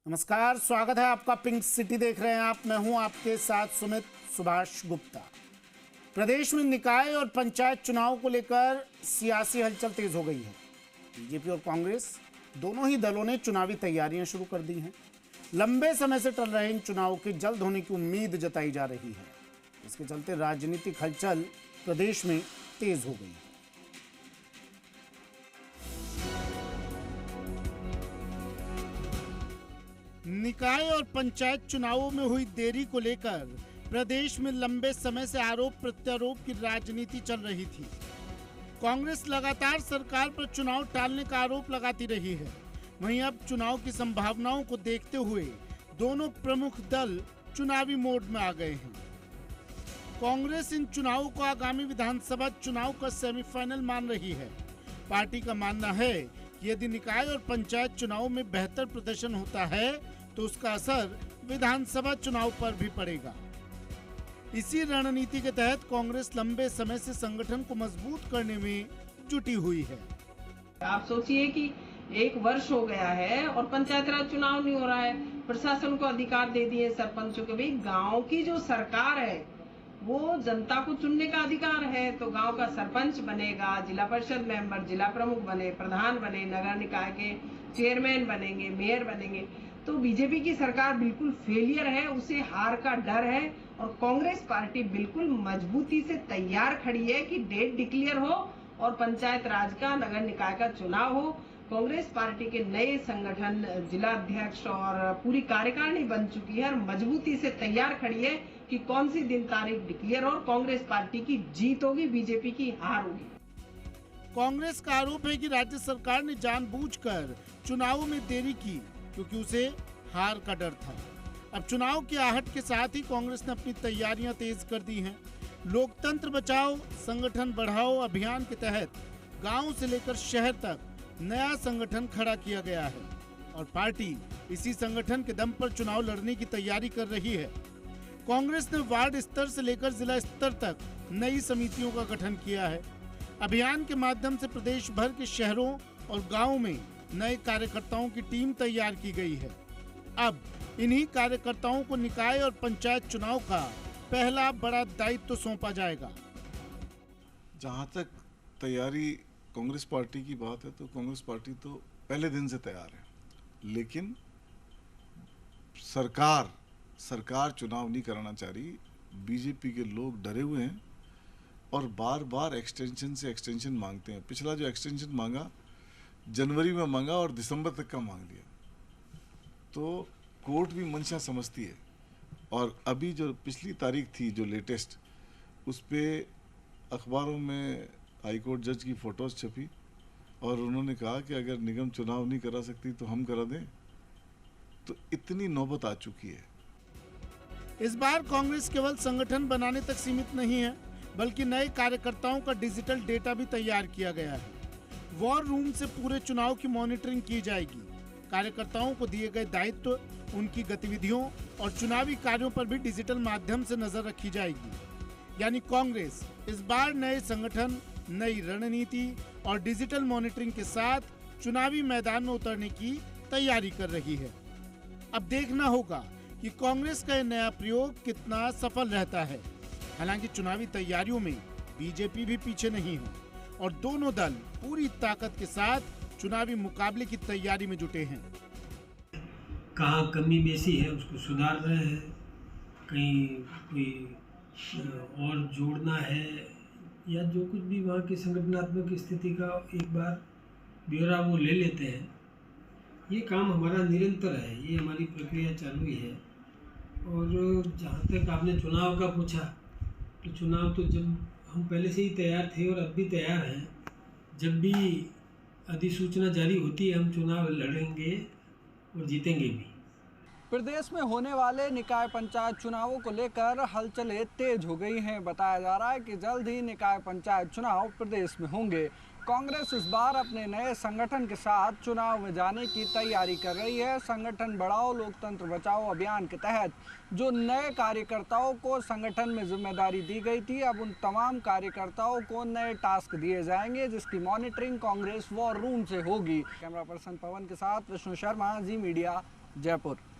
नमस्कार, स्वागत है आपका। पिंक सिटी देख रहे हैं आप। मैं हूं आपके साथ सुमित सुभाष गुप्ता। प्रदेश में निकाय और पंचायत चुनाव को लेकर सियासी हलचल तेज हो गई है। बीजेपी और कांग्रेस दोनों ही दलों ने चुनावी तैयारियां शुरू कर दी हैं। लंबे समय से टल रहे इन चुनाव के जल्द होने की उम्मीद जताई जा रही है। इसके चलते राजनीतिक हलचल प्रदेश में तेज हो गई है। निकाय और पंचायत चुनावों में हुई देरी को लेकर प्रदेश में लंबे समय से आरोप प्रत्यारोप की राजनीति चल रही थी। कांग्रेस लगातार सरकार पर चुनाव टालने का आरोप लगाती रही है। वहीं अब चुनाव की संभावनाओं को देखते हुए दोनों प्रमुख दल चुनावी मोड में आ गए हैं। कांग्रेस इन चुनावों को आगामी विधानसभा चुनाव का सेमीफाइनल मान रही है। पार्टी का मानना है कि यदि निकाय और पंचायत चुनाव में बेहतर प्रदर्शन होता है तो उसका असर विधानसभा चुनाव पर भी पड़ेगा। इसी रणनीति के तहत कांग्रेस लंबे समय से संगठन को मजबूत करने में जुटी हुई है। आप सोचिए कि 1 वर्ष हो गया है और पंचायत राज चुनाव नहीं हो रहा है। प्रशासन को अधिकार दे दिए सरपंचों के। भाई, गांव की जो सरकार है वो जनता को चुनने का अधिकार है, तो गांव का सरपंच बनेगा, जिला परिषद मेंबर, जिला प्रमुख बने, प्रधान बने, नगर निकाय के चेयरमैन बनेंगे, मेयर बनेंगे। तो बीजेपी की सरकार बिल्कुल फेलियर है, उसे हार का डर है और कांग्रेस पार्टी बिल्कुल मजबूती से तैयार खड़ी है कि डेट डिक्लेयर हो और पंचायत राज का, नगर निकाय का चुनाव हो। कांग्रेस पार्टी के नए संगठन, जिला अध्यक्ष और पूरी कार्यकारिणी बन चुकी है और मजबूती से तैयार खड़ी है कि कौन सी दिन तारीख डिक्लेयर और कांग्रेस पार्टी की जीत होगी, बीजेपी की हार होगी। कांग्रेस का आरोप है कि राज्य सरकार ने जानबूझकर चुनावों में देरी की क्योंकि उसे हार का डर था। अब चुनाव की आहट के साथ ही कांग्रेस ने अपनी तैयारियां तेज कर दी हैं। लोकतंत्र बचाओ संगठन बढ़ाओ अभियान के तहत गांव से लेकर शहर तक नया संगठन खड़ा किया गया है और पार्टी इसी संगठन के दम पर चुनाव लड़ने की तैयारी कर रही है। कांग्रेस ने वार्ड स्तर से लेकर जिला स्तर तक नई समितियों का गठन किया है। अभियान के माध्यम से प्रदेश भर के शहरों और गांवों में नए कार्यकर्ताओं की टीम तैयार की गई है। अब इन्हीं कार्यकर्ताओं को निकाय और पंचायत चुनाव का पहला बड़ा दायित्व सौंपा जाएगा। जहां तक तैयारी कांग्रेस पार्टी की बात है तो कांग्रेस पार्टी तो पहले दिन से तैयार है, लेकिन सरकार चुनाव नहीं कराना चाह रही। बीजेपी के लोग डरे हुए हैं और बार बार एक्सटेंशन मांगते हैं। पिछला जो एक्सटेंशन मांगा जनवरी में मांगा और दिसंबर तक का मांग लिया, तो कोर्ट भी मंशा समझती है। और अभी जो पिछली तारीख थी जो लेटेस्ट, उस पे अखबारों में हाईकोर्ट जज की फोटोज छपी और उन्होंने कहा कि अगर निगम चुनाव नहीं करा सकती तो हम करा दें। तो इतनी नौबत आ चुकी है। इस बार कांग्रेस केवल संगठन बनाने तक सीमित नहीं है, बल्कि नए कार्यकर्ताओं का डिजिटल डेटा भी तैयार किया गया है। वॉर रूम से पूरे चुनाव की मॉनिटरिंग की जाएगी। कार्यकर्ताओं को दिए गए दायित्व, उनकी गतिविधियों और चुनावी कार्यों पर भी डिजिटल माध्यम से नजर रखी जाएगी। यानी कांग्रेस इस बार नए संगठन, नई रणनीति और डिजिटल मॉनिटरिंग के साथ चुनावी मैदान में उतरने की तैयारी कर रही है। अब देखना होगा कि कांग्रेस का यह नया प्रयोग कितना सफल रहता है। हालांकि चुनावी तैयारियों में बीजेपी भी पीछे नहीं है और दोनों दल पूरी ताकत के साथ चुनावी मुकाबले की तैयारी में जुटे हैं। कहाँ कमी बेसी है उसको सुधार रहे हैं, कहीं कोई और जोड़ना है या जो कुछ भी वहाँ की संगठनात्मक स्थिति का एक बार ब्यौरा वो ले लेते हैं। ये काम हमारा निरंतर है, ये हमारी प्रक्रिया चालू ही है। और जहाँ तक आपने चुनाव का पूछा, तो चुनाव तो जब हम पहले से ही तैयार थे और अब भी तैयार हैं। जब भी अधिसूचना जारी होती है हम चुनाव लड़ेंगे और जीतेंगे भी। प्रदेश में होने वाले निकाय पंचायत चुनावों को लेकर हलचलें तेज हो गई हैं। बताया जा रहा है कि जल्द ही निकाय पंचायत चुनाव प्रदेश में होंगे। कांग्रेस इस बार अपने नए संगठन के साथ चुनाव में जाने की तैयारी कर रही है। संगठन बढ़ाओ लोकतंत्र बचाओ अभियान के तहत जो नए कार्यकर्ताओं को संगठन में जिम्मेदारी दी गई थी, अब उन तमाम कार्यकर्ताओं को नए टास्क दिए जाएंगे, जिसकी मॉनिटरिंग कांग्रेस वॉर रूम से होगी। कैमरा पर्सन पवन के साथ विष्णु शर्मा, जी मीडिया, जयपुर।